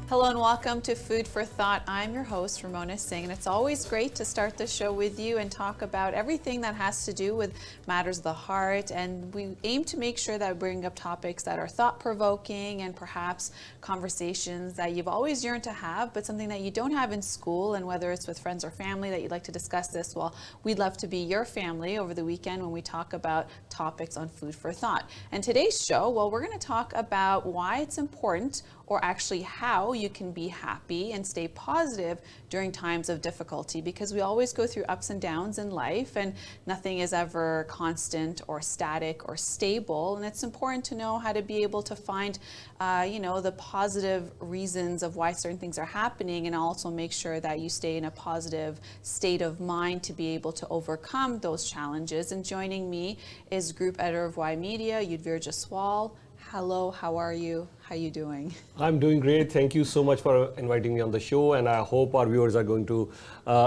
Hello and welcome to Food for Thought. I'm your host, Ramona Singh, and it's always great to start the show with you and talk about everything that has to do with matters of the heart. And we aim to make sure that we bring up topics that are thought-provoking and perhaps conversations that you've always yearned to have, but something that you don't have in school. And whether it's with friends or family that you'd like to discuss this, well, we'd love to be your family over the weekend when we talk about topics on Food for Thought. And today's show, well, we're going to talk about why it's important, or actually how you can be happy and stay positive during times of difficulty, because we always go through ups and downs in life and nothing is ever constant or static or stable. And it's important to know how to be able to find the positive reasons of why certain things are happening, and also make sure that you stay in a positive state of mind to be able to overcome those challenges. And joining me is Group Editor of Y Media, Yudhvir Jaswal. Hello, how are you? How are you doing? I'm doing great. Thank you so much for inviting me on the show, and I hope our viewers are going to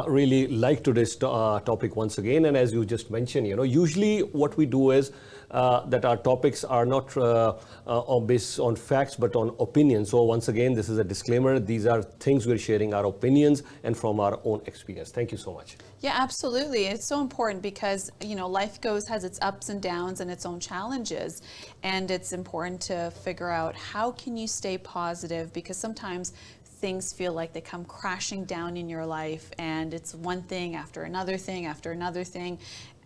really like today's topic once again. And as you just mentioned, usually what we do is that our topics are not based on facts but on opinions. So once again, this is a disclaimer. These are things we're sharing our opinions and from our own experience. Thank you so much. Yeah, absolutely. It's so important because, life has its ups and downs and its own challenges. And it's important to figure out how can you stay positive, because sometimes things feel like they come crashing down in your life and it's one thing after another thing after another thing.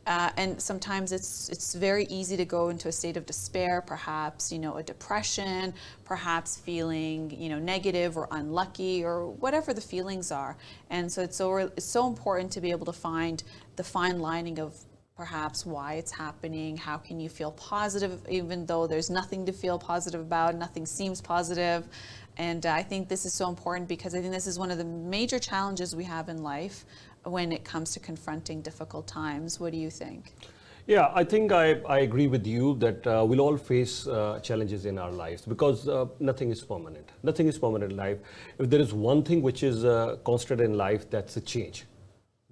And sometimes it's very easy to go into a state of despair, perhaps, a depression, perhaps feeling, negative or unlucky or whatever the feelings are. And so it's so important to be able to find the fine lining of perhaps why it's happening. How can you feel positive even though there's nothing to feel positive about, nothing seems positive. And I think this is so important because I think this is one of the major challenges we have in life when it comes to confronting difficult times. What do you think? Yeah, I think I agree with you that we'll all face challenges in our lives because nothing is permanent. Nothing is permanent in life. If there is one thing which is constant in life, that's a change.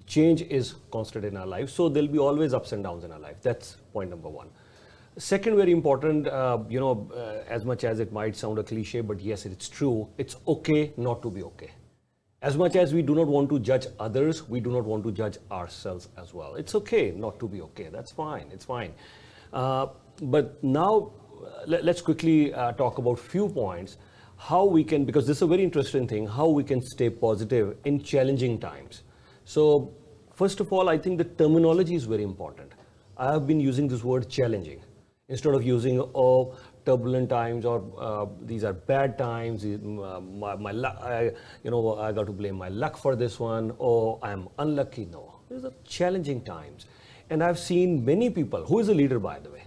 Change is constant in our life. So there'll be always ups and downs in our life. That's point number one. Second, very important, as much as it might sound a cliche, but yes, it's true. It's okay not to be okay. As much as we do not want to judge others, we do not want to judge ourselves as well. It's okay not to be okay. That's fine. It's fine. But now let's quickly talk about few points. How we can, because this is a very interesting thing, how we can stay positive in challenging times. So first of all, I think the terminology is very important. I have been using this word challenging instead of using turbulent times or these are bad times. My luck, I got to blame my luck for this one. Or I'm unlucky. No, these are challenging times, and I've seen many people. Who is a leader, by the way?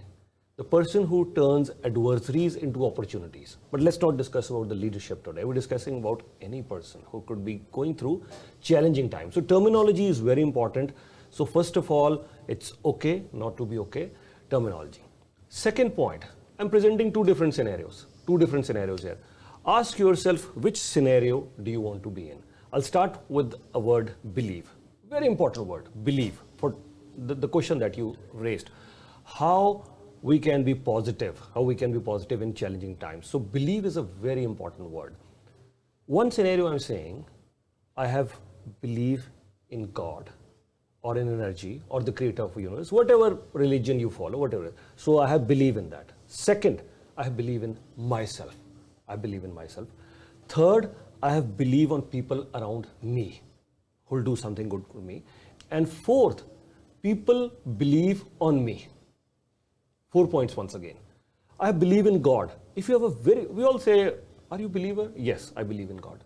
The person who turns adversaries into opportunities. But let's not discuss about the leadership today. We're discussing about any person who could be going through challenging times. So terminology is very important. So first of all, it's okay not to be okay. Terminology. Second point, I'm presenting two different scenarios here. Ask yourself, which scenario do you want to be in? I'll start with a word, believe. Very important word, believe, for the question that you raised. How we can be positive in challenging times. So believe is a very important word. One scenario I'm saying, I have believe in God or in energy or the creator of the universe, whatever religion you follow, whatever. So I have believe in that. Second, I have believe in myself. Third, I have believe on people around me who will do something good for me. And fourth, people believe on me. 4 points once again. I believe in God. If you have we all say, are you a believer? Yes, I believe in God.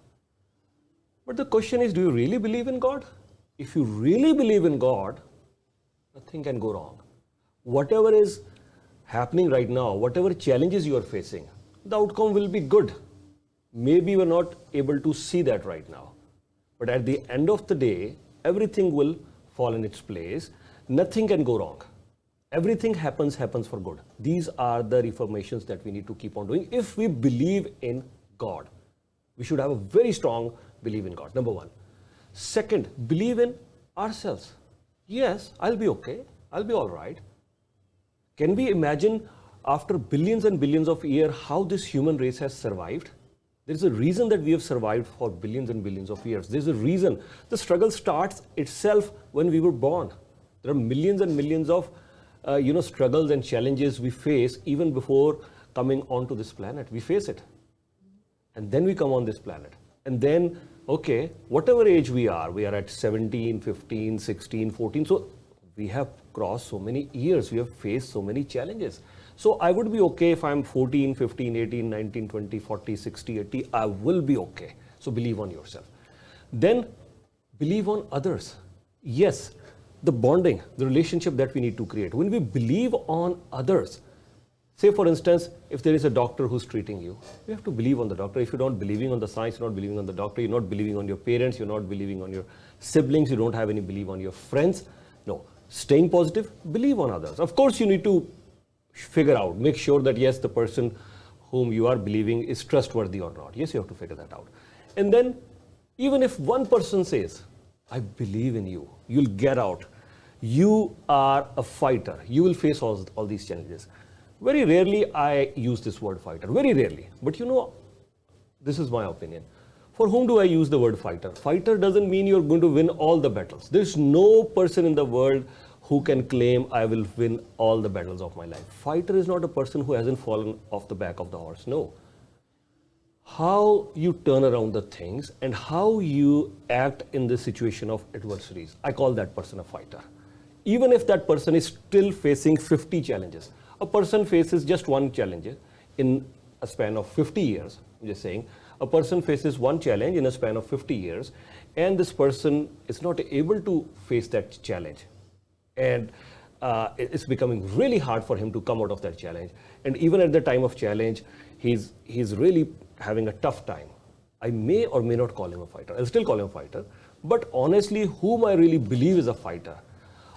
But the question is, do you really believe in God? If you really believe in God, nothing can go wrong. Whatever is happening right now, whatever challenges you are facing, the outcome will be good. Maybe you are not able to see that right now. But at the end of the day, everything will fall in its place. Nothing can go wrong. Everything happens for good. These are the reformations that we need to keep on doing. If we believe in God, we should have a very strong belief in God, number one. Second, believe in ourselves. Yes, I'll be okay. I'll be all right. Can we imagine after billions and billions of years how this human race has survived? There's a reason that we have survived for billions and billions of years. There's a reason. The struggle starts itself when we were born. There are millions and millions of struggles and challenges we face even before coming onto this planet. We face it. And then we come on this planet. And then, okay, whatever age we are at 17, 15, 16, 14. So we have crossed so many years. We have faced so many challenges. So I would be okay if I'm 14, 15, 18, 19, 20, 40, 60, 80. I will be okay. So believe on yourself. Then believe on others. Yes, the bonding, the relationship that we need to create. When we believe on others, say for instance, if there is a doctor who's treating you, you have to believe on the doctor. If you're not believing on the science, you're not believing on the doctor, you're not believing on your parents, you're not believing on your siblings, you don't have any belief on your friends. No, staying positive, believe on others. Of course, you need to figure out, make sure that yes, the person whom you are believing is trustworthy or not. Yes, you have to figure that out. And then even if one person says, I believe in you, you'll get out. You are a fighter. You will face all these challenges. Very rarely I use this word fighter, very rarely. But this is my opinion. For whom do I use the word fighter? Fighter doesn't mean you're going to win all the battles. There's no person in the world who can claim I will win all the battles of my life. Fighter is not a person who hasn't fallen off the back of the horse. No. How you turn around the things and how you act in the situation of adversaries. I call that person a fighter. Even if that person is still facing 50 challenges. A person faces just one challenge in a span of 50 years. I'm just saying, a person faces one challenge in a span of 50 years, and this person is not able to face that challenge. And it's becoming really hard for him to come out of that challenge. And even at the time of challenge, he's really having a tough time. I may or may not call him a fighter. I'll still call him a fighter. But honestly, whom I really believe is a fighter,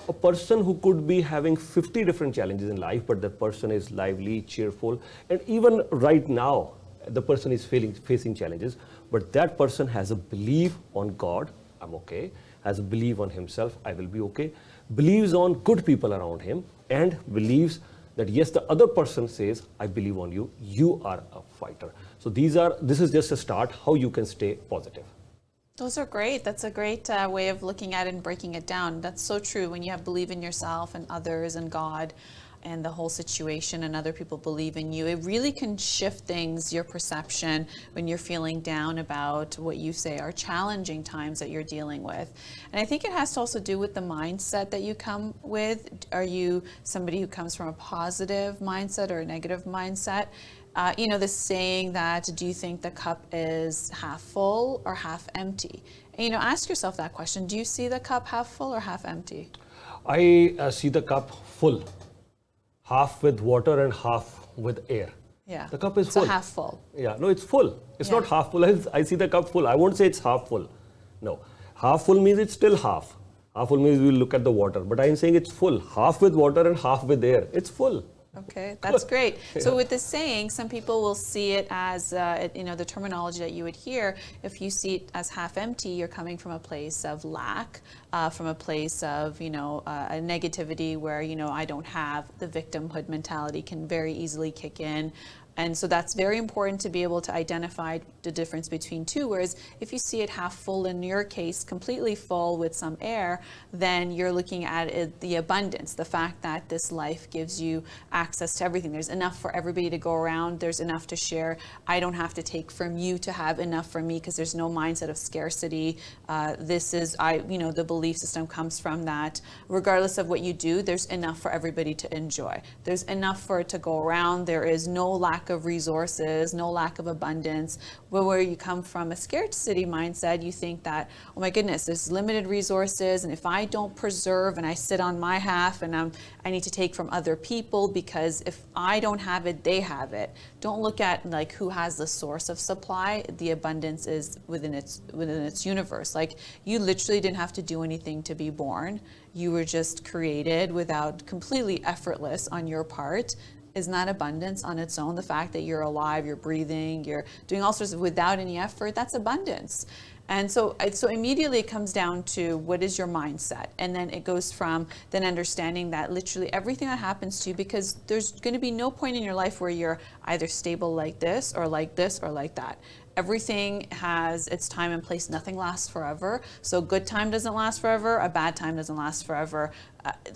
a person who could be having 50 different challenges in life, but that person is lively, cheerful, and even right now, the person is facing challenges, but that person has a belief on God, I'm okay, has a belief on himself, I will be okay, believes on good people around him, and believes that yes, the other person says, I believe on you, you are a fighter. So this is just a start, how you can stay positive. Those are great. That's a great way of looking at it and breaking it down. That's so true. When you have belief in yourself and others and God and the whole situation and other people believe in you, it really can shift things, your perception when you're feeling down about what you say are challenging times that you're dealing with. And I think it has to also do with the mindset that you come with. Are you somebody who comes from a positive mindset or a negative mindset? The saying that, do you think the cup is half full or half empty? Ask yourself that question. Do you see the cup half full or half empty? I see the cup full, half with water and half with air. Yeah. The cup is full. So half full. Yeah, no, it's full. It's not half full. I see the cup full. I won't say it's half full. No. Half full means it's still half. Half full means we'll look at the water. But I'm saying it's full. Half with water and half with air. It's full. Okay, that's great. Yeah. So with this saying, some people will see it as, the terminology that you would hear. If you see it as half empty, you're coming from a place of lack, from a place of, a negativity where, I don't have, the victimhood mentality can very easily kick in. And so that's very important to be able to identify the difference between two, whereas if you see it half full, in your case, completely full with some air, then you're looking at it, the abundance, the fact that this life gives you access to everything. There's enough for everybody to go around. There's enough to share. I don't have to take from you to have enough for me because there's no mindset of scarcity. The belief system comes from that. Regardless of what you do, there's enough for everybody to enjoy. There's enough for it to go around. There is no lack of resources, no lack of abundance. But where you come from a scarcity mindset, you think that, oh my goodness, there's limited resources, and if I don't preserve and I sit on my half and I need to take from other people because if I don't have it, they have it. Don't look at like who has the source of supply. The abundance is within its universe. Like you literally didn't have to do anything to be born. You were just created without completely effortless on your part. Is not abundance on its own. The fact that you're alive, you're breathing, you're doing all sorts of without any effort, that's abundance. And so immediately it comes down to what is your mindset, and then it goes from then understanding that literally everything that happens to you, because there's going to be no point in your life where you're either stable like this or like this or like that. Everything has its time and place. Nothing lasts forever. So good time doesn't last forever. A bad time doesn't last forever.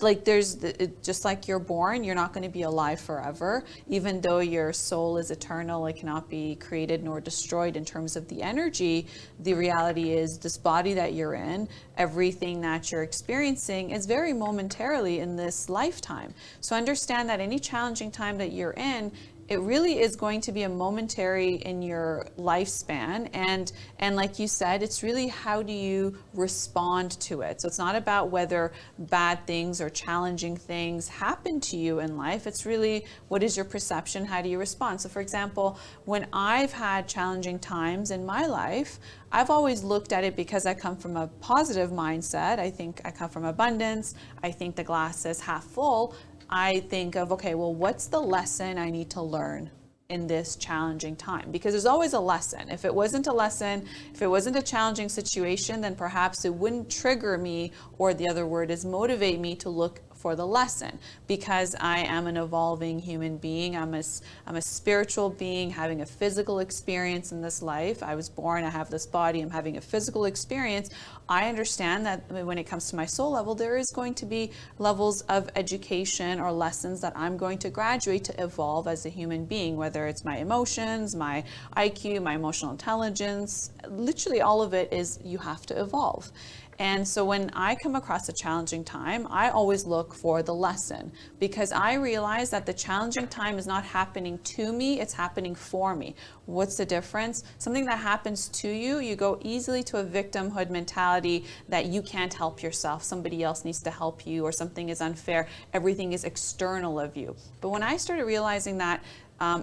Just like you're born, you're not going to be alive forever. Even though your soul is eternal, it cannot be created nor destroyed in terms of the energy. The reality is this body that you're in, everything that you're experiencing is very momentarily in this lifetime. So understand that any challenging time that you're in, it really is going to be a momentary in your lifespan. And like you said, it's really how do you respond to it. So it's not about whether bad things or challenging things happen to you in life. It's really what is your perception? How do you respond? So for example, when I've had challenging times in my life, I've always looked at it because I come from a positive mindset. I think I come from abundance. I think the glass is half full. I think of, okay, well, what's the lesson I need to learn in this challenging time? Because there's always a lesson. If it wasn't a lesson, if it wasn't a challenging situation, then perhaps it wouldn't trigger me, or the other word is motivate me to look for the lesson, because I am an evolving human being. I'm a spiritual being having a physical experience in this life. I was born, I have this body, I'm having a physical experience. I understand that when it comes to my soul level, there is going to be levels of education or lessons that I'm going to graduate to evolve as a human being, whether it's my emotions, my IQ, my emotional intelligence, literally all of it is you have to evolve. And so when I come across a challenging time, I always look for the lesson, because I realize that the challenging time is not happening to me, it's happening for me. What's the difference? Something that happens to you, you go easily to a victimhood mentality that you can't help yourself, somebody else needs to help you, or something is unfair, everything is external of you. But when I started realizing that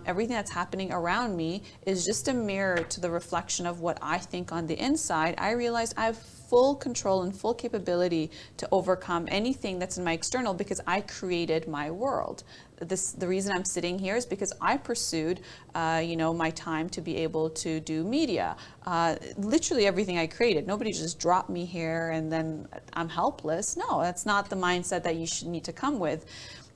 everything that's happening around me is just a mirror to the reflection of what I think on the inside, I realized I have full control and full capability to overcome anything that's in my external, because I created my world. The reason I'm sitting here is because I pursued, my time to be able to do media. Literally everything I created. Nobody just dropped me here and then I'm helpless. No, that's not the mindset that you should need to come with.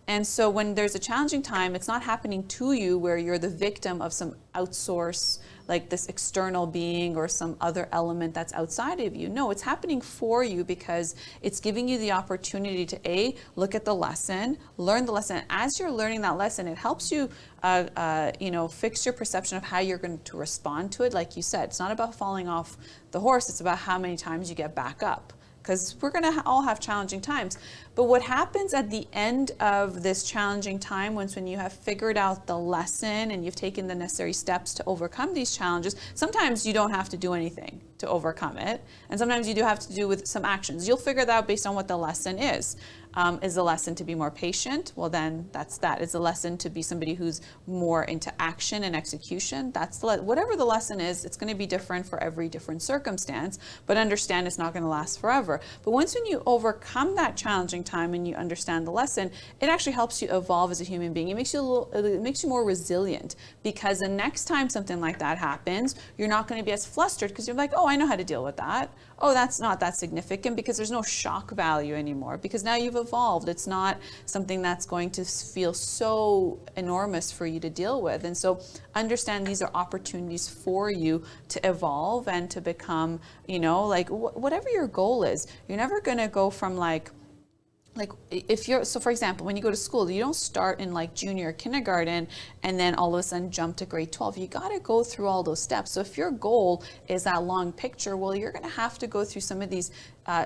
And so when there's a challenging time, it's not happening to you where you're the victim of some outsource, like this external being or some other element that's outside of you. No, it's happening for you because it's giving you the opportunity to look at the lesson, learn the lesson. As you're learning that lesson, it helps you, fix your perception of how you're going to respond to it. Like you said, it's not about falling off the horse. It's about how many times you get back up. Because we're going to all have challenging times. But what happens at the end of this challenging time, when you have figured out the lesson and you've taken the necessary steps to overcome these challenges, sometimes you don't have to do anything to overcome it. And sometimes you do have to do with some actions. You'll figure that out based on what the lesson is. Is the lesson to be more patient? Well, then that's that. Is the lesson to be somebody who's more into action and execution? That's whatever the lesson is, it's going to be different for every different circumstance, but understand it's not going to last forever. But when you overcome that challenging time and you understand the lesson, it actually helps you evolve as a human being. It makes you more resilient, because the next time something like that happens, you're not going to be as flustered because you're like, oh, I know how to deal with that. Oh, that's not that significant, because there's no shock value anymore, because now you've evolved. It's not something that's going to feel so enormous for you to deal with. And so understand these are opportunities for you to evolve and to become, whatever your goal is. You're never going to go from so for example, when you go to school, you don't start in junior kindergarten and then all of a sudden jump to grade 12. You got to go through all those steps. So if your goal is that long picture, well, you're going to have to go through some of these.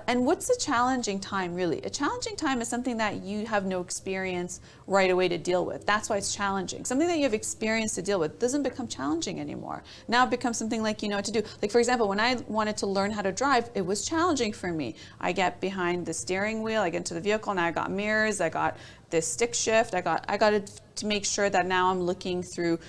And what's a challenging time really? A challenging time is something that you have no experience right away to deal with. That's why it's challenging. Something that you have experience to deal with doesn't become challenging anymore. Now it becomes something like you know what to do. Like for example, when I wanted to learn how to drive, it was challenging for me. I get behind the steering wheel, I get into the vehicle, and I got mirrors, I got this stick shift, I got to make sure that now I'm looking through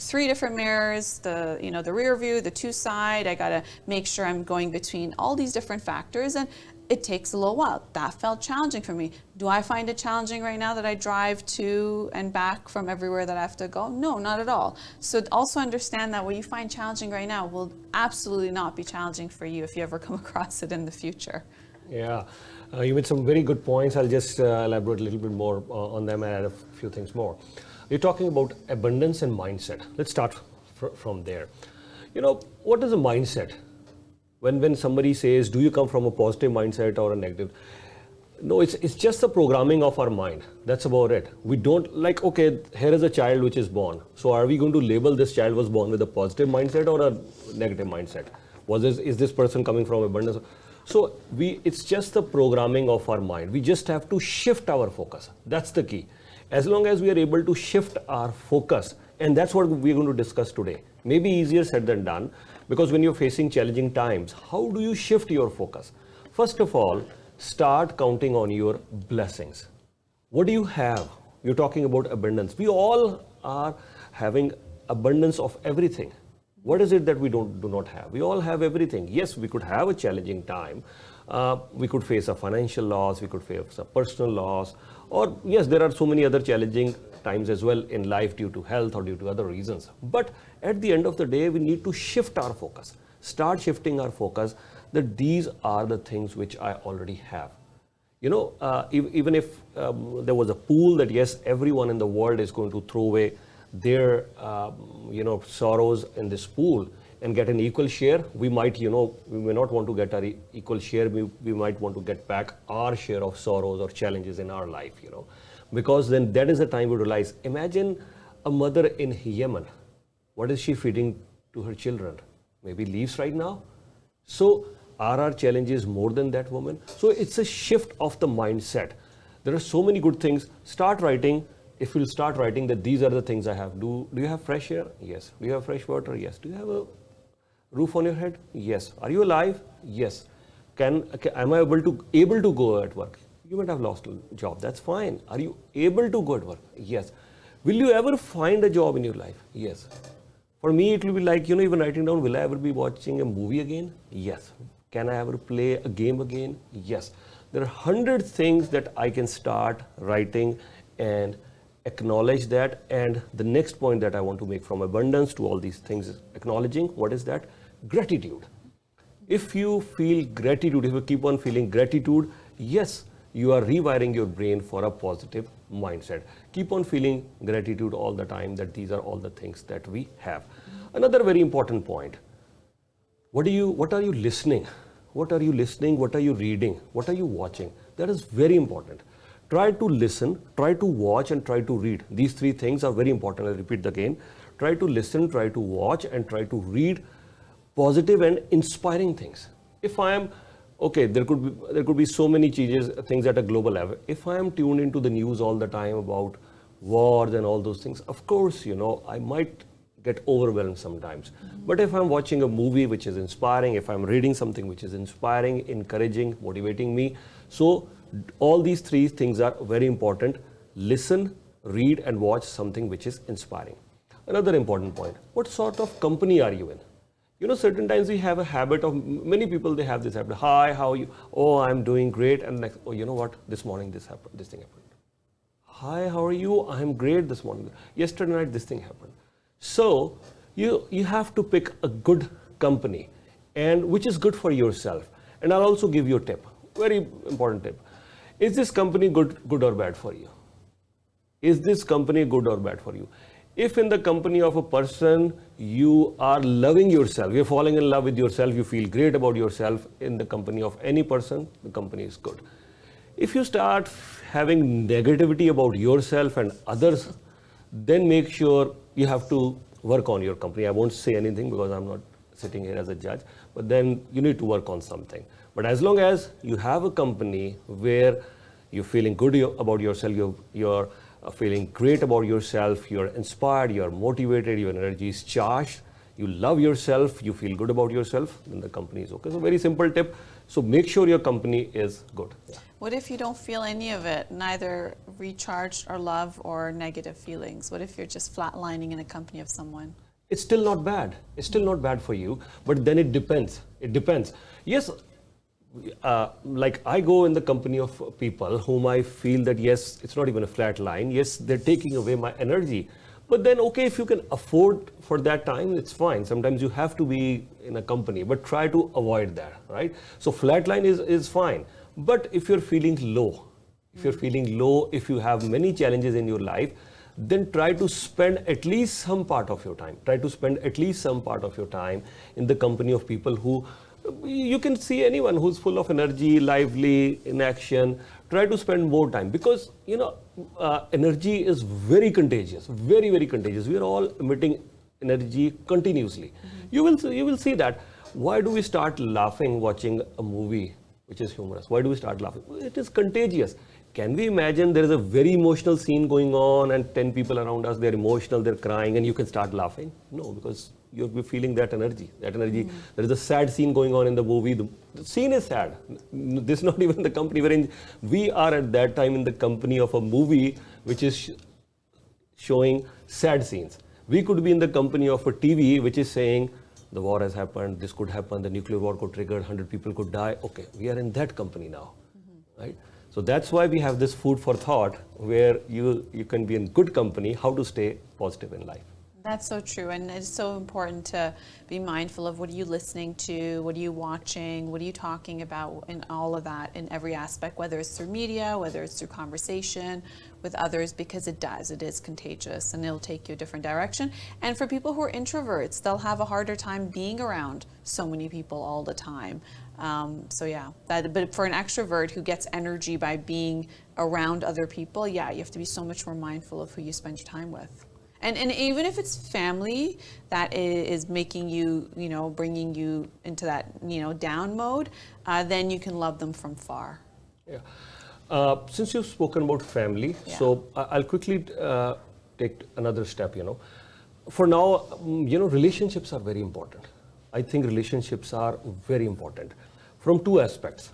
3 different mirrors, the rear view, the 2 side. I got to make sure I'm going between all these different factors. And it takes a little while. That felt challenging for me. Do I find it challenging right now that I drive to and back from everywhere that I have to go? No, not at all. So also understand that what you find challenging right now will absolutely not be challenging for you if you ever come across it in the future. Yeah, you made some very good points. I'll just elaborate a little bit more on them and add a few things more. You're talking about abundance and mindset. Let's start from there. You know, what is a mindset? When somebody says, do you come from a positive mindset or a negative? No, it's just the programming of our mind. That's about it. We don't like, okay, here is a child which is born. So are we going to label this child was born with a positive mindset or a negative mindset? Is this person coming from abundance? So it's just the programming of our mind. We just have to shift our focus. That's the key. As long as we are able to shift our focus, and that's what we're going to discuss today. Maybe easier said than done, because when you're facing challenging times, how do you shift your focus? First of all, start counting on your blessings. What do you have? You're talking about abundance. We all are having abundance of everything. What is it that we do not have? We all have everything. Yes, we could have a challenging time. We could face a financial loss. We could face a personal loss. Or yes, there are so many other challenging times as well in life due to health or due to other reasons. But at the end of the day, we need to shift our focus. Start shifting our focus that these are the things which I already have. You know, even if there was a pool that yes, everyone in the world is going to throw away their, sorrows in this pool and get an equal share, we might, we may not want to get our equal share. We might want to get back our share of sorrows or challenges in our life, because then that is the time we realize, imagine a mother in Yemen. What is she feeding to her children? Maybe leaves right now. So are our challenges more than that woman? So it's a shift of the mindset. There are so many good things. Start writing. If you'll start writing that these are the things I have. Do you have fresh air? Yes. Do you have fresh water? Yes. Do you have a roof on your head? Yes. Are you alive? Yes. Am I able to go at work? You might have lost a job. That's fine. Are you able to go at work? Yes. Will you ever find a job in your life? Yes. For me, it will be like, even writing down, will I ever be watching a movie again? Yes. Can I ever play a game again? Yes. There are 100 things that I can start writing and acknowledge that. And the next point that I want to make from abundance to all these things is acknowledging, what is that? Gratitude. If you feel gratitude, if you keep on feeling gratitude, yes, you are rewiring your brain for a positive mindset. Keep on feeling gratitude all the time that these are all the things that we have. Another very important point. What are you listening? What are you listening? What are you reading? What are you watching? That is very important. Try to listen, try to watch, and try to read. These three things are very important. I'll repeat again. Try to listen, try to watch, and try to read positive and inspiring things. If I am okay, there could be so many things at a global level. If I am tuned into the news all the time about wars and all those things, of course, I might get overwhelmed sometimes. But if I'm watching a movie which is inspiring, if I'm reading something which is inspiring, encouraging, motivating me, so all these three things are very important. Listen, read, and watch something which is inspiring. Another important point, what sort of company are you in? Certain times we have a habit of, many people, they have this habit. Hi, how are you? Oh, I'm doing great. And next, oh, you know what? This morning this thing happened. Hi, how are you? I'm great this morning. Yesterday night this thing happened. So you have to pick a good company, and which is good for yourself. And I'll also give you a tip, very important tip. Is this company good or bad for you? Is this company good or bad for you? If in the company of a person, you are loving yourself, you're falling in love with yourself, you feel great about yourself, in the company of any person, the company is good. If you start having negativity about yourself and others, then make sure you have to work on your company. I won't say anything because I'm not sitting here as a judge, but then you need to work on something. But as long as you have a company where you're feeling good about yourself, you're feeling great about yourself, you're inspired, you're motivated, your energy is charged, you love yourself, you feel good about yourself, then the company is okay. So very simple tip. So make sure your company is good. Yeah. What if you don't feel any of it, neither recharged or love or negative feelings? What if you're just flatlining in a company of someone? It's still not bad. It's still not bad for you, but then it depends. It depends. Yes, like I go in the company of people whom I feel that yes, it's not even a flat line. Yes, they're taking away my energy. But then, okay, if you can afford for that time, it's fine. Sometimes you have to be in a company, but try to avoid that, right? So flat line is fine. But if you're feeling low, if you have many challenges in your life, then try to spend at least some part of your time. Try to spend at least some part of your time in the company of people who you can see anyone who's full of energy, lively, in action. Try to spend more time because energy is very contagious, very very contagious. We are all emitting energy continuously. You will see that. Why do we start laughing watching a movie which is humorous? Why do we start laughing? It is contagious. Can we imagine there is a very emotional scene going on and 10 people around us, they're emotional, they're crying, and you can start laughing? No, because you're feeling that energy. There is a sad scene going on in the movie. The scene is sad. This is not even the company we're in. We are at that time in the company of a movie which is showing sad scenes. We could be in the company of a TV which is saying, the war has happened, this could happen, the nuclear war could trigger, 100 people could die. Okay, we are in that company now, right? So that's why we have this food for thought where you can be in good company, how to stay positive in life. That's so true, and it's so important to be mindful of what are you listening to, what are you watching, what are you talking about, and all of that in every aspect, whether it's through media, whether it's through conversation with others, because it is contagious, and it'll take you a different direction. And for people who are introverts, they'll have a harder time being around so many people all the time. But for an extrovert who gets energy by being around other people, you have to be so much more mindful of who you spend your time with. And even if it's family that is making you, bringing you into that, down mode, then you can love them from far. Yeah. Since you've spoken about family, so I'll quickly take another step, For now, relationships are very important. I think relationships are very important from two aspects.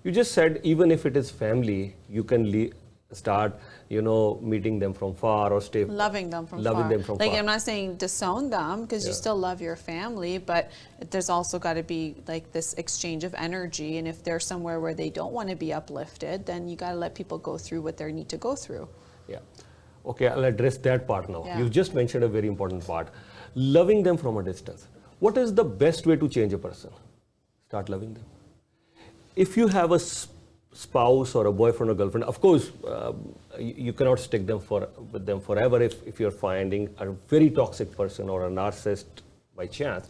You just said even if it is family, you can start, meeting them from far or stay. Loving them from far. Like, I'm not saying disown them because you still love your family, but there's also got to be like this exchange of energy. And if they're somewhere where they don't want to be uplifted, then you got to let people go through what they need to go through. Yeah. Okay, I'll address that part now. Yeah. You just mentioned a very important part. Loving them from a distance. What is the best way to change a person? Start loving them. If you have a spouse or a boyfriend or girlfriend, of course, you cannot stick with them forever if you're finding a very toxic person or a narcissist by chance.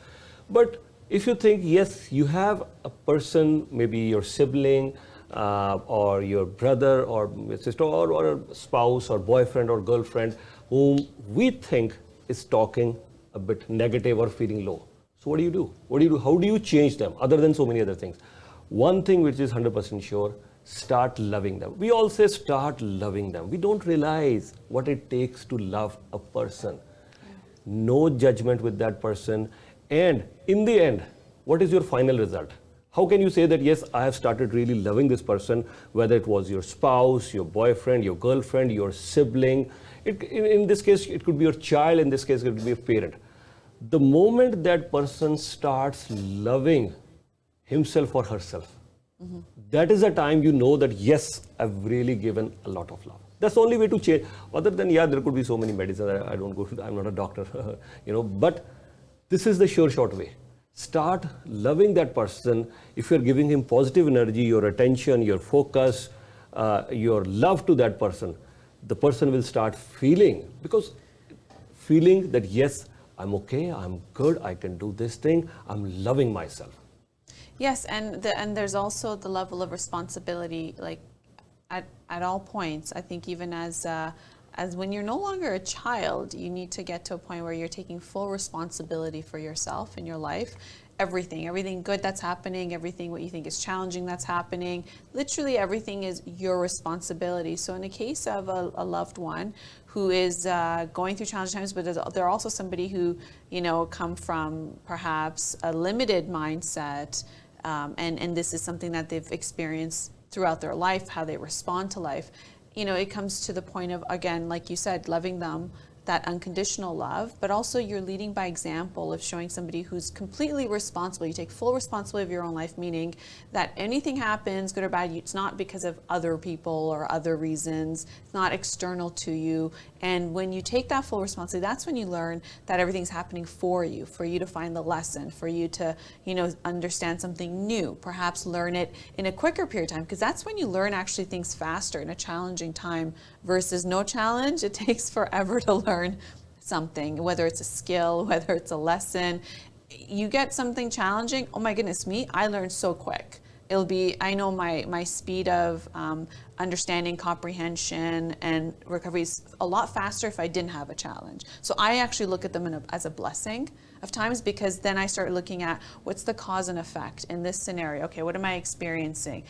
But if you think, yes, you have a person, maybe your sibling or your brother or sister or a spouse or boyfriend or girlfriend whom we think is talking a bit negative or feeling low. So what do you do? How do you change them other than so many other things? One thing which is 100% sure, start loving them. We all say start loving them. We don't realize what it takes to love a person. No judgment with that person. And in the end, what is your final result? How can you say that, yes, I have started really loving this person, whether it was your spouse, your boyfriend, your girlfriend, your sibling. In this case, it could be your child. In this case, it could be a parent. The moment that person starts loving himself or herself, that is the time you know that, yes, I've really given a lot of love. That's the only way to change. Other than, there could be so many medicines. I don't go, I'm not a doctor, but this is the sure short way. Start loving that person. If you're giving him positive energy, your attention, your focus, your love to that person, the person will start feeling that, yes, I'm okay, I'm good, I can do this thing, I'm loving myself. Yes, and there's also the level of responsibility, like at all points. I think even as when you're no longer a child, you need to get to a point where you're taking full responsibility for yourself in your life. Everything good that's happening, everything what you think is challenging that's happening, literally everything is your responsibility. So in the case of a loved one who is going through challenging times, but they're also somebody who, come from perhaps a limited mindset, and this is something that they've experienced throughout their life, how they respond to life. It comes to the point of, again, like you said, loving them that unconditional love, but also you're leading by example of showing somebody who's completely responsible. You take full responsibility of your own life, meaning that anything happens, good or bad, it's not because of other people or other reasons. It's not external to you. And when you take that full responsibility, that's when you learn that everything's happening for you to find the lesson, for you to, understand something new, perhaps learn it in a quicker period of time, because that's when you learn actually things faster in a challenging time versus no challenge. It takes forever to learn something, whether it's a skill, whether it's a lesson. You get something challenging, oh my goodness me, I learn so quick. I know my speed of understanding, comprehension, and recovery is a lot faster if I didn't have a challenge. So I actually look at them as a blessing of times, because then I start looking at what's the cause and effect in this scenario. Okay, what am I experiencing?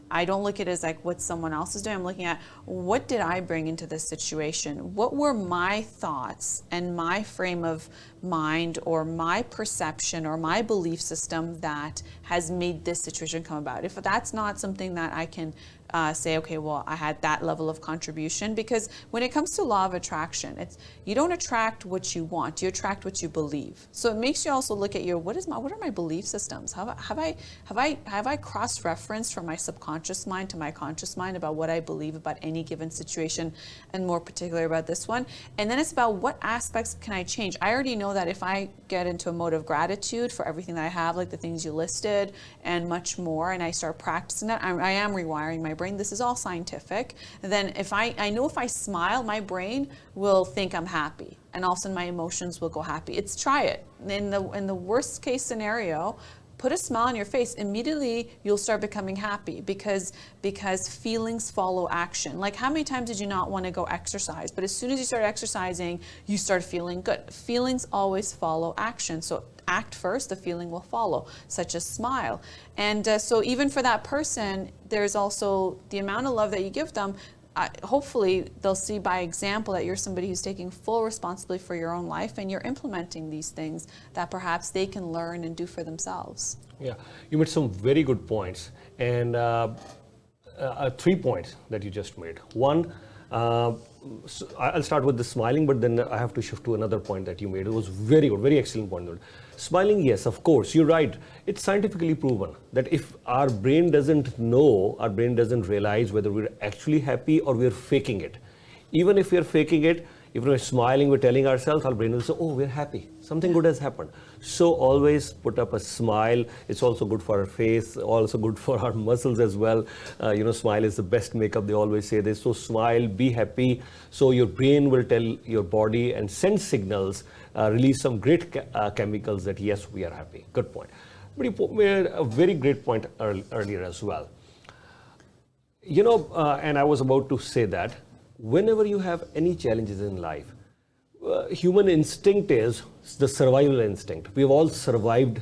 I don't look at it as like what someone else is doing. I'm looking at what did I bring into this situation? What were my thoughts and my frame of mind or my perception or my belief system that has made this situation come about? If that's not something that I can say, okay, well, I had that level of contribution, because when it comes to law of attraction, you don't attract what you want, you attract what you believe. So it makes you also look at what are my belief systems? Have I cross-referenced from my subconscious mind to my conscious mind about what I believe about any given situation, and more particularly about this one? And then it's about what aspects can I change? I already know that if I get into a mode of gratitude for everything that I have, like the things you listed and much more, and I start practicing that, I am rewiring my brain. This is all scientific. Then I know if I smile, my brain will think I'm happy, and all of a sudden my emotions will go happy. Try it. In the worst case scenario, put a smile on your face. Immediately you'll start becoming happy, because feelings follow action. Like, how many times did you not want to go exercise, but as soon as you start exercising, you start feeling good? Feelings always follow action. So act first, the feeling will follow, such as smile. And so even for that person, there's also the amount of love that you give them. Hopefully they'll see by example that you're somebody who's taking full responsibility for your own life, and you're implementing these things that perhaps they can learn and do for themselves. Yeah, you made some very good points, and 3 points that you just made. One, so I'll start with the smiling, but then I have to shift to another point that you made. It was very good, very excellent point. Smiling, yes, of course, you're right. It's scientifically proven that if our brain doesn't know, our brain doesn't realize whether we're actually happy or we're faking it. Even if we're faking it, if we're smiling, we're telling ourselves, our brain will say, oh, we're happy. Something good has happened. So always put up a smile. It's also good for our face, also good for our muscles as well. Smile is the best makeup. They always say this. So smile, be happy. So your brain will tell your body and send signals, release some great chemicals that, yes, we are happy. Good point. But you made a very great point earlier as well. And I was about to say that whenever you have any challenges in life, human instinct is the survival instinct. We've all survived,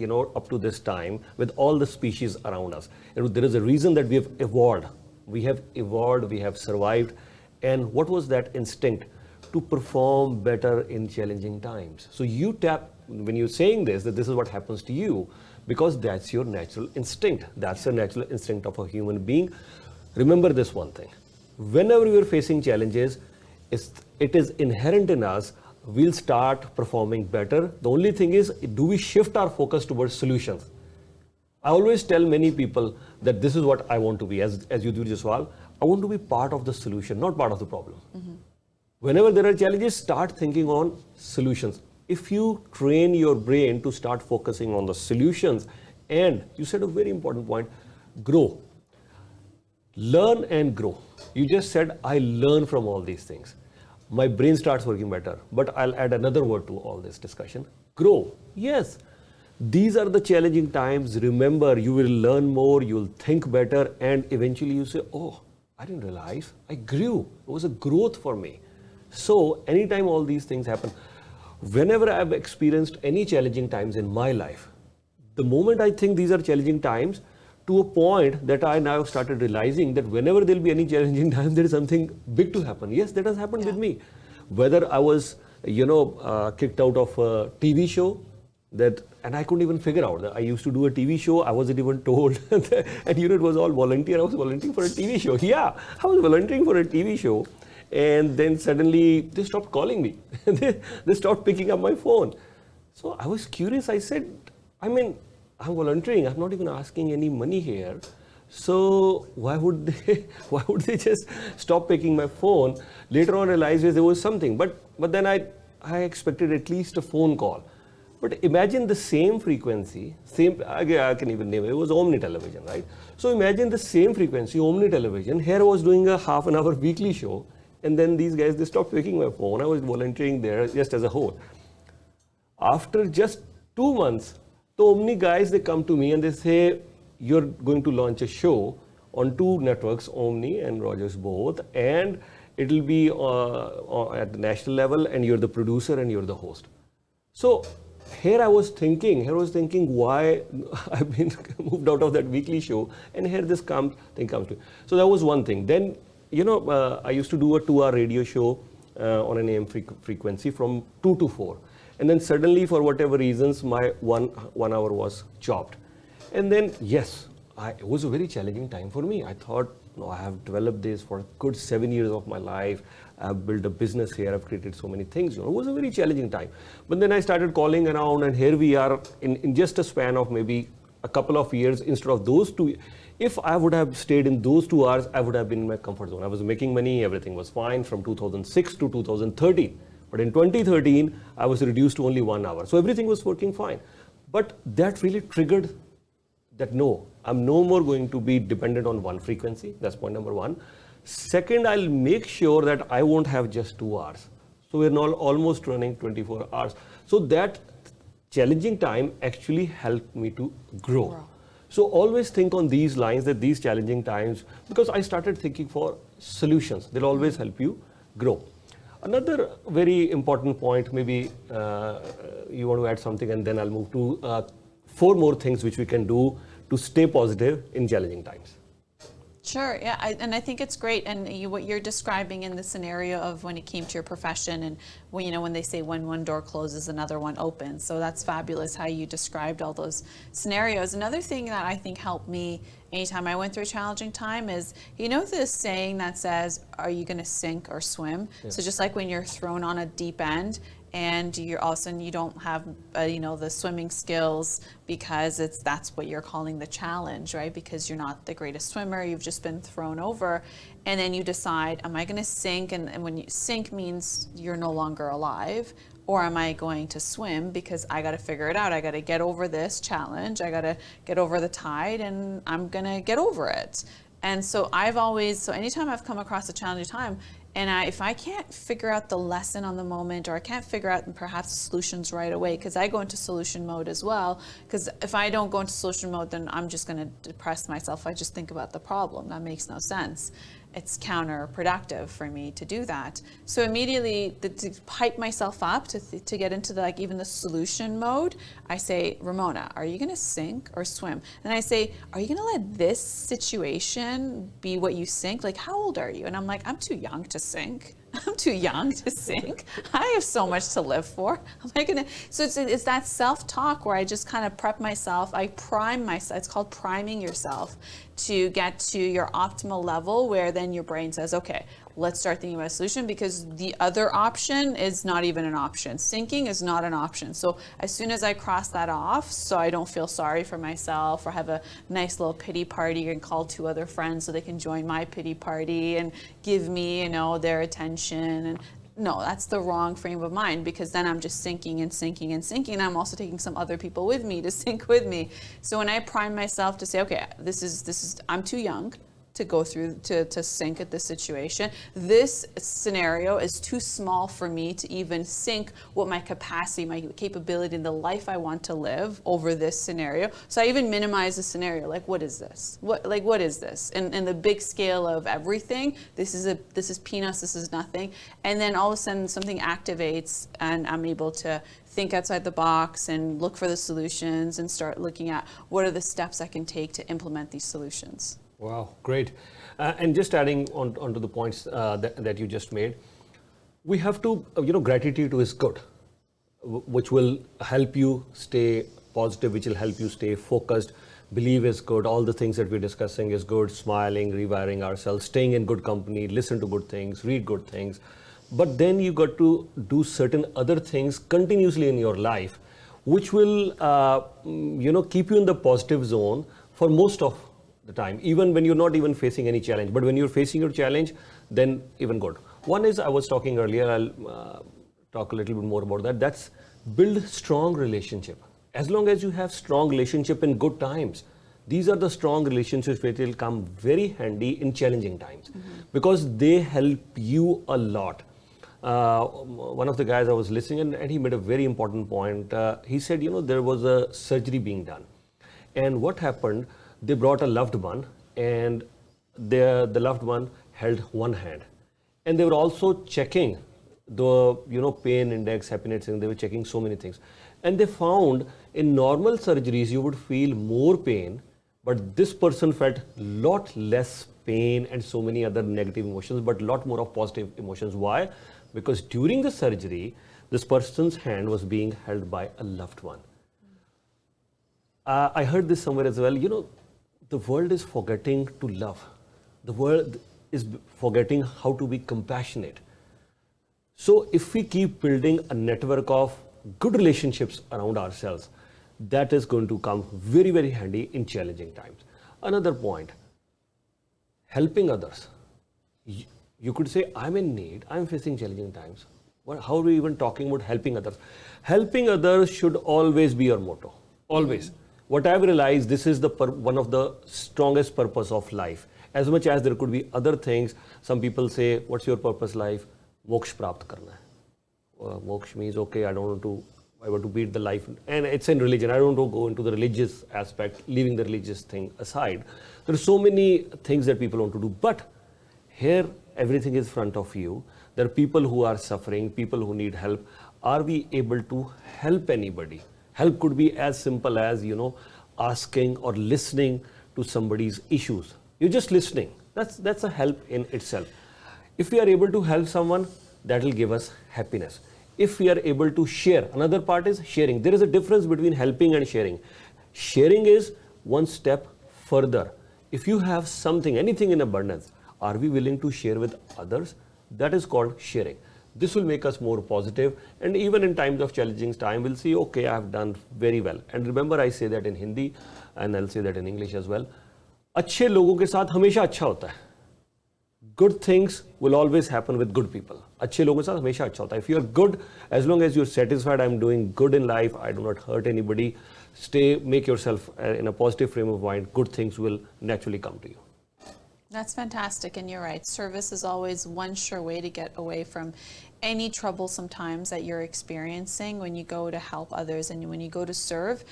up to this time with all the species around us. There is a reason that we have evolved. We have survived. And what was that instinct? To perform better in challenging times. So you tap, when you're saying this, that this is what happens to you, because that's your natural instinct. That's the natural instinct of a human being. Remember this one thing. Whenever we are facing challenges, it is inherent in us, we'll start performing better. The only thing is, do we shift our focus towards solutions? I always tell many people that this is what I want to be, as you do, Jaswal. I want to be part of the solution, not part of the problem. Mm-hmm. Whenever there are challenges, start thinking on solutions. If you train your brain to start focusing on the solutions, and you said a very important point, grow. Learn and grow. You just said, I learn from all these things. My brain starts working better. But I'll add another word to all this discussion. Grow. Yes. These are the challenging times. Remember, you will learn more, you'll think better, and eventually you say, oh, I didn't realize I grew. It was a growth for me. So anytime all these things happen, whenever I've experienced any challenging times in my life, the moment I think these are challenging times, to a point that I now started realizing that whenever there'll be any challenging time, there is something big to happen. Yes, that has happened with me. Whether I was, kicked out of a TV show, and I couldn't even figure out that I used to do a TV show. I wasn't even told. And it was all volunteer. I was volunteering for a TV show. Yeah, I was volunteering for a TV show. And then suddenly they stopped calling me. They stopped picking up my phone. So I was curious. I said, I'm volunteering. I'm not even asking any money here. So why would they just stop picking my phone? Later on I realized there was something. But then I expected at least a phone call. But imagine the same frequency, I can even name it, it was Omni Television, right? So imagine the same frequency, Omni Television. Here I was doing a half-an-hour weekly show, and then these guys, they stopped picking my phone. I was volunteering there just as a whole. After just 2 months, the Omni guys, they come to me and they say, you're going to launch a show on 2 networks, Omni and Rogers both, and it'll be at the national level, and you're the producer and you're the host. So here I was thinking why I've been moved out of that weekly show, and here this thing comes to. So that was one thing. Then, I used to do a 2-hour radio show on an AM frequency from 2 to 4. And then suddenly, for whatever reasons, my one hour was chopped. And then, yes, it was a very challenging time for me. I thought, no, I have developed this for a good 7 years of my life. I've built a business here. I've created so many things. It was a very challenging time. But then I started calling around, and here we are in just a span of maybe a couple of years. Instead of those 2, if I would have stayed in those 2 hours, I would have been in my comfort zone. I was making money. Everything was fine from 2006 to 2013. But in 2013, I was reduced to only 1 hour. So everything was working fine. But that really triggered that no, I'm no more going to be dependent on one frequency. That's point number 1. Second, I'll make sure that I won't have just 2 hours. So we're now almost running 24 hours. So that challenging time actually helped me to grow. Wow. So always think on these lines, that these challenging times, because I started thinking for solutions. They'll always help you grow. Another very important point, maybe you want to add something, and then I'll move to 4 more things which we can do to stay positive in challenging times. Sure, yeah, and I think it's great, and what you're describing in the scenario of when it came to your profession, and when they say when one door closes, another one opens. So that's fabulous how you described all those scenarios. Another thing that I think helped me anytime I went through a challenging time is, this saying that says, are you going to sink or swim? Yeah. So just like when you're thrown on a deep end, and you're all of a sudden you don't have the swimming skills because that's what you're calling the challenge, right? Because you're not the greatest swimmer, you've just been thrown over, and then you decide, am I going to sink? And when you sink means you're no longer alive, or am I going to swim because I got to figure it out? I got to get over this challenge, I got to get over the tide, and I'm going to get over it. And so anytime I've come across a challenging time, and if I can't figure out the lesson on the moment, or I can't figure out perhaps solutions right away, because I go into solution mode as well, because if I don't go into solution mode, then I'm just going to depress myself. I just think about the problem. That makes no sense. It's counterproductive for me to do that. So immediately, to hype myself up to get into even the solution mode, I say, Ramona, are you going to sink or swim? And I say, are you going to let this situation be what you sink? Like, how old are you? And I'm like, I'm too young to sink. I'm too young to sink. I have so much to live for. Am I gonna? So it's that self-talk where I just kind of prep myself. I prime myself. It's called priming yourself to get to your optimal level, where then your brain says, okay, let's start thinking about a solution, because the other option is not even an option. Sinking is not an option. So as soon as I cross that off, so I don't feel sorry for myself or have a nice little pity party and call 2 other friends so they can join my pity party and give me, their attention. And no, that's the wrong frame of mind, because then I'm just sinking and sinking and sinking. And I'm also taking some other people with me to sink with me. So when I prime myself to say, okay, this is I'm too young to go through to sink at this situation. This scenario is too small for me to even sink what my capacity, my capability, and the life I want to live over this scenario. So I even minimize the scenario. Like, what is this? What is this? And the big scale of everything, this is peanuts, this is nothing. And then all of a sudden something activates, and I'm able to think outside the box and look for the solutions and start looking at what are the steps I can take to implement these solutions. Wow, great. And just adding on to the points that you just made, we have to, gratitude is good, which will help you stay positive, which will help you stay focused. believe is good, all the things that we're discussing is good, smiling, rewiring ourselves, staying in good company, listen to good things, read good things. But then you got to do certain other things continuously in your life, which will, keep you in the positive zone for most of the time, even when you're not even facing any challenge. But when you're facing your challenge, then even good. One is, I was talking earlier, I'll talk a little bit more about that. That's build strong relationship. As long as you have strong relationship in good times, these are the strong relationships which will come very handy in challenging times, because they help you a lot. One of the guys I was listening, and he made a very important point. He said, there was a surgery being done. And what happened, they brought a loved one, and the loved one held one hand. And they were also checking the pain index, happiness, and they were checking so many things. And they found in normal surgeries, you would feel more pain, but this person felt lot less pain and so many other negative emotions, but lot more of positive emotions. Why? Because during the surgery, this person's hand was being held by a loved one. I heard this somewhere as well. The world is forgetting to love. The world is forgetting how to be compassionate. So if we keep building a network of good relationships around ourselves, that is going to come very, very handy in challenging times. Another point, helping others. You could say, I'm in need, I'm facing challenging times. How are we even talking about helping others? Helping others should always be your motto, always. What I've realized, this is one of the strongest purpose of life. As much as there could be other things, some people say, what's your purpose life? Moksha prapt karna hai. Moksha means, okay, I want to beat the life. And it's in religion. I don't want to go into the religious aspect, leaving the religious thing aside. There are so many things that people want to do. But here, everything is in front of you. There are people who are suffering, people who need help. Are we able to help anybody? Help could be as simple as, asking or listening to somebody's issues. You're just listening. That's a help in itself. If we are able to help someone, that will give us happiness. If we are able to share, another part is sharing. There is a difference between helping and sharing. Sharing is one step further. If you have something, anything in abundance, are we willing to share with others? That is called sharing. This will make us more positive, and even in times of challenging time, we'll see, okay, I have done very well. And remember, I say that in Hindi, and I'll say that in English as well. अच्छे लोगों के साथ हमेशा अच्छा होता है. Good things will always happen with good people. अच्छे लोगों के साथ हमेशा अच्छा होता है. If you're good, as long as you're satisfied, I'm doing good in life, I do not hurt anybody, make yourself in a positive frame of mind, good things will naturally come to you. That's fantastic, and you're right. Service is always one sure way to get away from any troublesome times that you're experiencing when you go to help others and when you go to serve.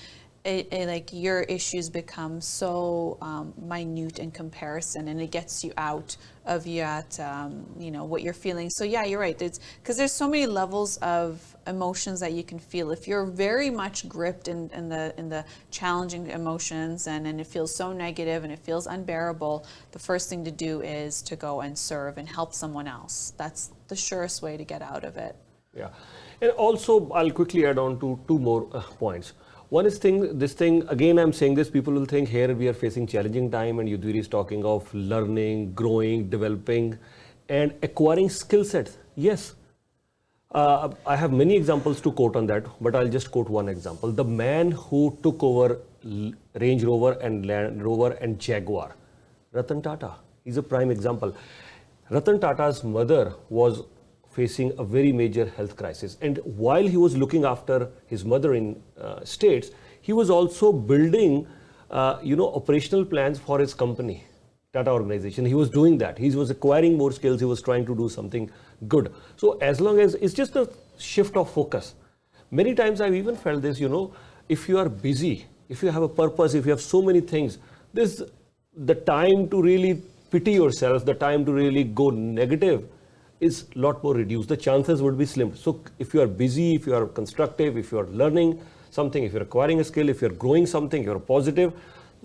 Like your issues become so minute in comparison, and it gets you out of what you're feeling. So yeah, you're right. It's because there's so many levels of emotions that you can feel. If you're very much gripped in the challenging emotions and it feels so negative and it feels unbearable, the first thing to do is to go and serve and help someone else. That's the surest way to get out of it. Yeah, and also I'll quickly add on to two more points. One is this thing, again I'm saying this, people will think here we are facing challenging time, and Yudhvir is talking of learning, growing, developing and acquiring skill sets. Yes, I have many examples to quote on that, but I'll just quote one example. The man who took over Range Rover and Land Rover and Jaguar, Ratan Tata, he's a prime example. Ratan Tata's mother was facing a very major health crisis. And while he was looking after his mother in States, he was also building, operational plans for his company, Tata organization. He was doing that. He was acquiring more skills. He was trying to do something good. So as long as it's just a shift of focus. Many times I've even felt this, if you are busy, if you have a purpose, if you have so many things, this the time to really pity yourself, the time to really go negative is a lot more reduced. The chances would be slim. So if you are busy, if you are constructive, if you are learning something, if you're acquiring a skill, if you're growing something, you're positive,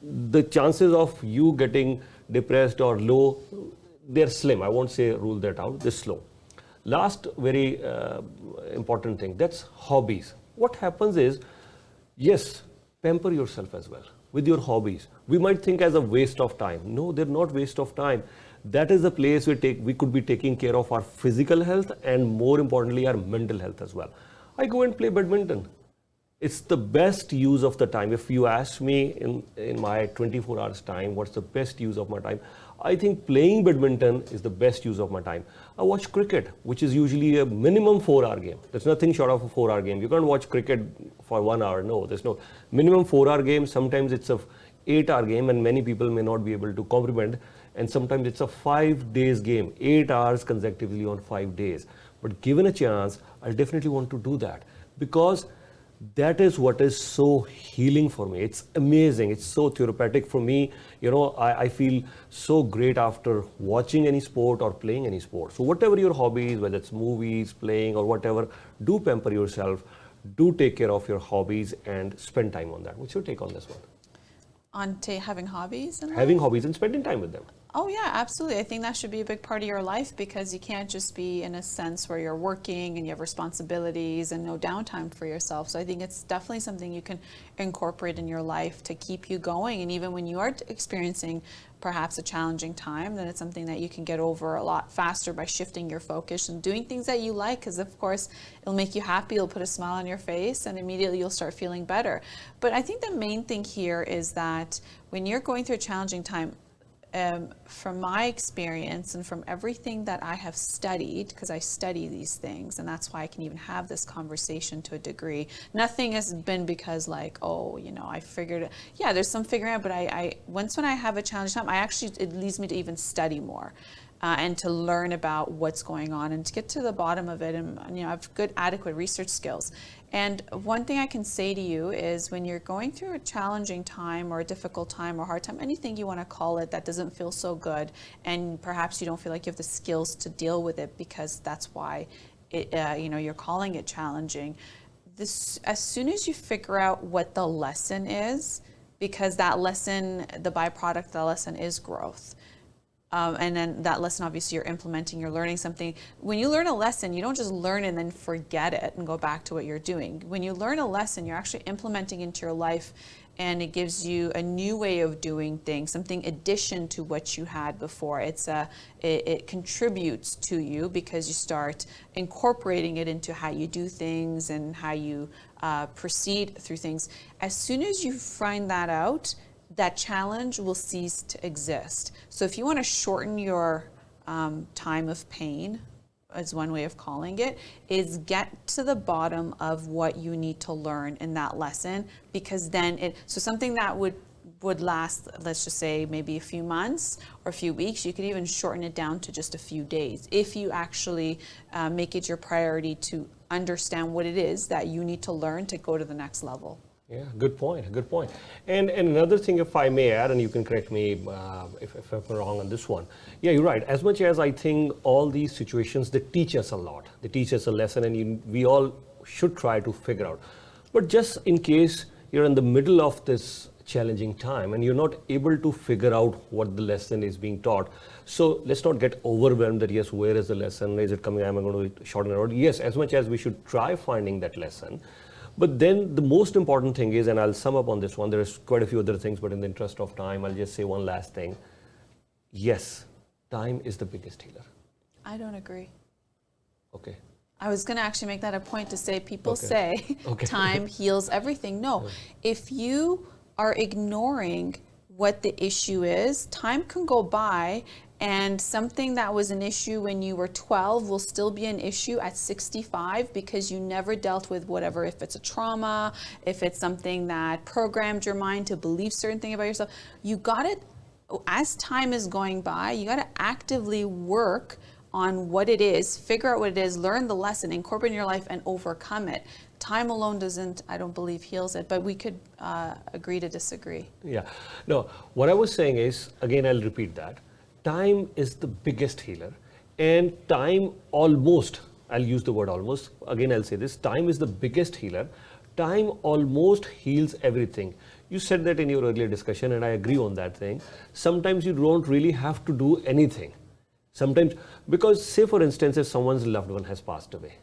the chances of you getting depressed or low, they're slim. I won't say rule that out, they're slow. Last very important thing, that's hobbies. What happens is, yes, pamper yourself as well. with your hobbies. We might think as a waste of time. No, they're not waste of time. That is the place we could be taking care of our physical health and more importantly, our mental health as well. I go and play badminton. It's the best use of the time. If you ask me in my 24 hours time, what's the best use of my time? I think playing badminton is the best use of my time. I watch cricket, which is usually a minimum 4-hour game. There's nothing short of a 4-hour game. You can't watch cricket for 1 hour. No, there's no minimum 4-hour game. Sometimes it's a 8-hour game and many people may not be able to comprehend. And sometimes it's a 5 days game, 8 hours consecutively on 5 days. But given a chance, I definitely want to do that because that is what is so healing for me. It's amazing. It's so therapeutic for me. I feel so great after watching any sport or playing any sport. So whatever your hobbies, whether it's movies, playing or whatever, do pamper yourself. Do take care of your hobbies and spend time on that. What's your take on this one? On having hobbies? Having hobbies and spending time with them. Oh yeah, absolutely. I think that should be a big part of your life because you can't just be in a sense where you're working and you have responsibilities and no downtime for yourself. So I think it's definitely something you can incorporate in your life to keep you going. And even when you are experiencing perhaps a challenging time, then it's something that you can get over a lot faster by shifting your focus and doing things that you like, because of course it'll make you happy, it'll put a smile on your face, and immediately you'll start feeling better. But I think the main thing here is that when you're going through a challenging time, from my experience and from everything that I have studied, because I study these things, and that's why I can even have this conversation to a degree. Nothing has been because like, oh, I figured it. Yeah, there's some figuring out, but I once when I have a challenge time, it leads me to even study more. And to learn about what's going on and to get to the bottom of it, and I have good, adequate research skills. And one thing I can say to you is when you're going through a challenging time or a difficult time or hard time, anything you want to call it that doesn't feel so good, and perhaps you don't feel like you have the skills to deal with it because that's why you're calling it challenging. As soon as you figure out what the lesson is, because that lesson, the byproduct of the lesson is growth. And then that lesson, obviously, you're implementing, you're learning something. When you learn a lesson, you don't just learn and then forget it and go back to what you're doing. When you learn a lesson, you're actually implementing into your life, and it gives you a new way of doing things, something addition to what you had before. It contributes to you because you start incorporating it into how you do things and how you proceed through things. As soon as you find that out, that challenge will cease to exist. So if you want to shorten your time of pain, as one way of calling it, is get to the bottom of what you need to learn in that lesson, because then so something that would last, let's just say maybe a few months or a few weeks, you could even shorten it down to just a few days if you actually make it your priority to understand what it is that you need to learn to go to the next level. Yeah, good point. And another thing, if I may add, and you can correct me if I'm wrong on this one. Yeah, you're right. As much as I think all these situations, they teach us a lot. They teach us a lesson, and we all should try to figure out. But just in case you're in the middle of this challenging time and you're not able to figure out what the lesson is being taught, so let's not get overwhelmed that, yes, where is the lesson? Is it coming? Am I going to shorten it out? Yes, as much as we should try finding that lesson. But then the most important thing is, and I'll sum up on this one, there's quite a few other things, but in the interest of time, I'll just say one last thing. Yes, time is the biggest healer. I don't agree. Okay. I was going to actually make that a point to say, people Okay. say time heals everything. No, if you are ignoring what the issue is, time can go by, and something that was an issue when you were 12 will still be an issue at 65 because you never dealt with whatever, if it's a trauma, if it's something that programmed your mind to believe certain thing about yourself. You got it, as time is going by, you got to actively work on what it is, figure out what it is, learn the lesson, incorporate it in your life, and overcome it. Time alone doesn't, I don't believe, heals it, but we could agree to disagree. Yeah. No, what I was saying is, again, I'll repeat that. Time is the biggest healer, and time almost, I'll use the word almost, again I'll say this, time is the biggest healer. Time almost heals everything. You said that in your earlier discussion, and I agree on that thing. Sometimes you don't really have to do anything. Sometimes, because say for instance, if someone's loved one has passed away,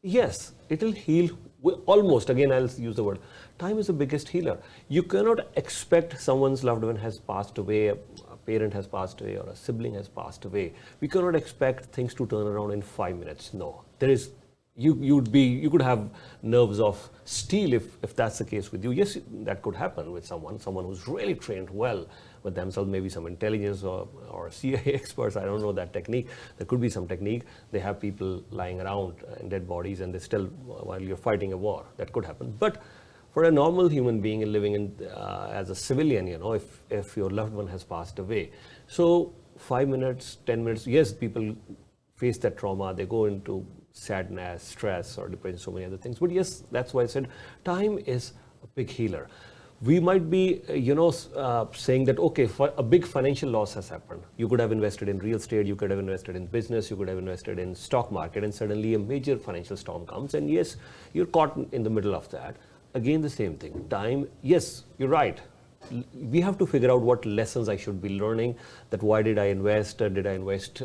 yes, it'll heal Almost, again, I'll use the word, time is the biggest healer. You cannot expect someone's loved one has passed away, a parent has passed away, or a sibling has passed away. We cannot expect things to turn around in 5 minutes. No, there is, you could have nerves of steel if that's the case with you. Yes, that could happen with someone who's really trained well with themselves, maybe some intelligence or CIA experts. I don't know that technique. There could be some technique. They have people lying around in dead bodies and they still, while you're fighting a war, that could happen. But for a normal human being living in as a civilian, if your loved one has passed away, so 5 minutes, 10 minutes, yes, people face that trauma, they go into sadness, stress, or depression, so many other things. But yes, that's why I said time is a big healer. We might be, saying that, okay, a big financial loss has happened. You could have invested in real estate, you could have invested in business, you could have invested in stock market, and suddenly a major financial storm comes, and yes, you're caught in the middle of that. Again, the same thing. Time, yes, you're right. We have to figure out what lessons I should be learning, that why did I invest? Did I invest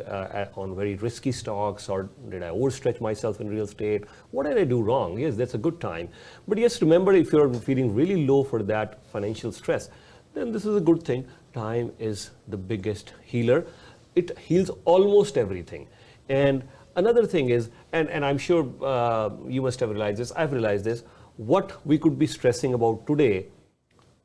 on very risky stocks, or did I overstretch myself in real estate? What did I do wrong? Yes, that's a good time. But yes, remember, if you're feeling really low for that financial stress, then this is a good thing. Time is the biggest healer. It heals almost everything. And another thing is, and I'm sure you must have realized this, I've realized this, what we could be stressing about today,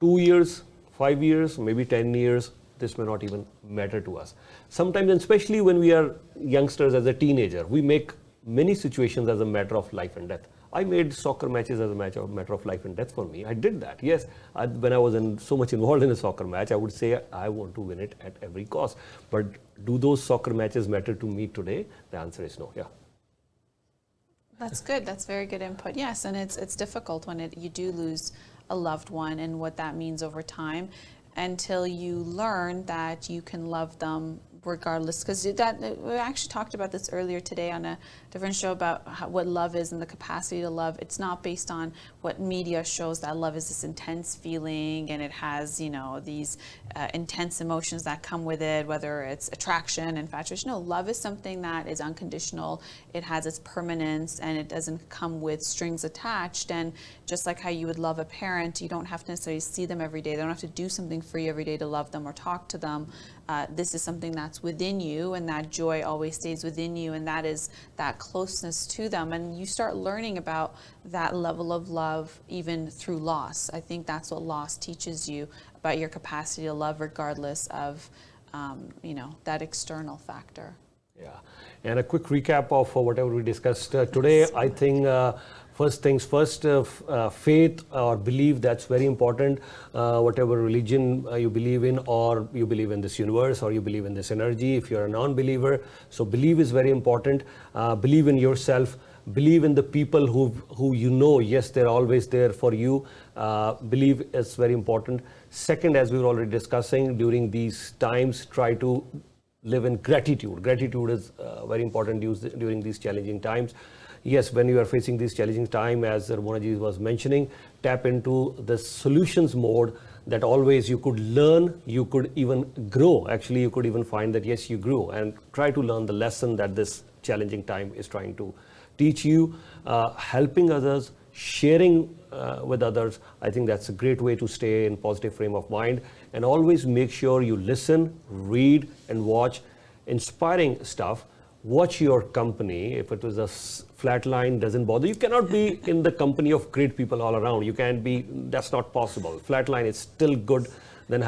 2 years, 5 years, maybe 10 years, this may not even matter to us. Sometimes, and especially when we are youngsters as a teenager, we make many situations as a matter of life and death. I made soccer matches as a matter of life and death for me. I did that, yes. When I was so much involved in a soccer match, I would say I want to win it at every cost. But do those soccer matches matter to me today? The answer is no, yeah. That's good. That's very good input. Yes, and it's difficult when you do lose a loved one, and what that means over time, until you learn that you can love them regardless. Because we actually talked about this earlier today on a different show about what love is and the capacity to love. It's not based on what media shows, that love is this intense feeling and it has, these intense emotions that come with it, whether it's attraction, infatuation. No, love is something that is unconditional. It has its permanence, and it doesn't come with strings attached. And just like how you would love a parent, you don't have to necessarily see them every day. They don't have to do something for you every day to love them or talk to them. This is something that's within you, and that joy always stays within you, and that is that closeness to them. And you start learning about that level of love even through loss. I think that's what loss teaches you, about your capacity to love regardless of that external factor. Yeah, and a quick recap of whatever we discussed today. I think first things first, faith or belief, that's very important. Whatever religion you believe in, or you believe in this universe, or you believe in this energy, if you're a non-believer. So belief is very important. Believe in yourself. Believe in the people who yes, they're always there for you. Believe is very important. Second, as we were already discussing, during these times, try to live in gratitude. Gratitude is very important during these challenging times. Yes, when you are facing this challenging time, as Ramonaji was mentioning, tap into the solutions mode, that always you could learn, you could even grow. Actually, you could even find that, yes, you grew, and try to learn the lesson that this challenging time is trying to teach you. Helping others, sharing with others, I think that's a great way to stay in positive frame of mind. And always make sure you listen, read, and watch inspiring stuff. Watch your company. If it was a flat line, doesn't bother. You cannot be in the company of great people all around. You can't be, that's not possible. Flat line is still good than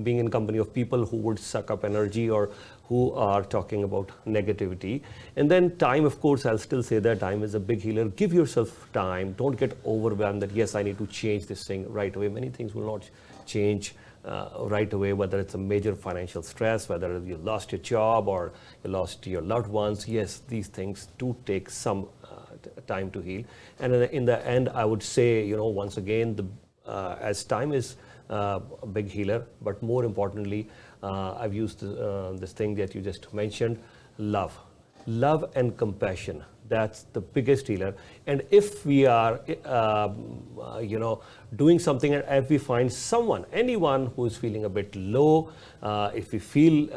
being in company of people who would suck up energy or who are talking about negativity. And then time, of course, I'll still say that time is a big healer. Give yourself time. Don't get overwhelmed that, yes, I need to change this thing right away. Many things will not change right away, whether it's a major financial stress, whether you lost your job or you lost your loved ones. Yes, these things do take some time to heal. And in the end, I would say, once again, as time is a big healer, but more importantly, I've used this thing that you just mentioned, love and compassion. That's the biggest healer. And if we are, doing something, and if we find anyone who is feeling a bit low, if we feel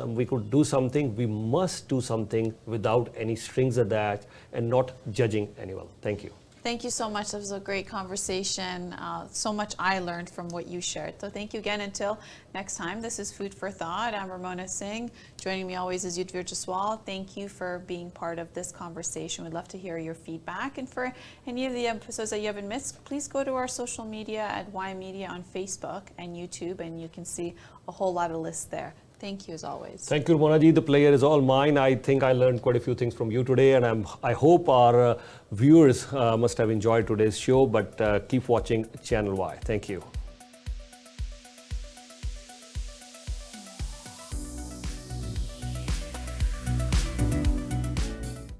we could do something, we must do something without any strings attached and not judging anyone. Thank you. Thank you so much. That was a great conversation. So much I learned from what you shared. So thank you again. Until next time, this is Food for Thought. I'm Ramona Singh. Joining me always is Yudhvir Jaswal. Thank you for being part of this conversation. We'd love to hear your feedback. And for any of the episodes that you haven't missed, please go to our social media at Y Media on Facebook and YouTube, and you can see a whole lot of lists there. Thank you as always. Thank you, Monaji. The pleasure is all mine. I think I learned quite a few things from you today, and I hope our viewers must have enjoyed today's show, but keep watching Channel Y. Thank you.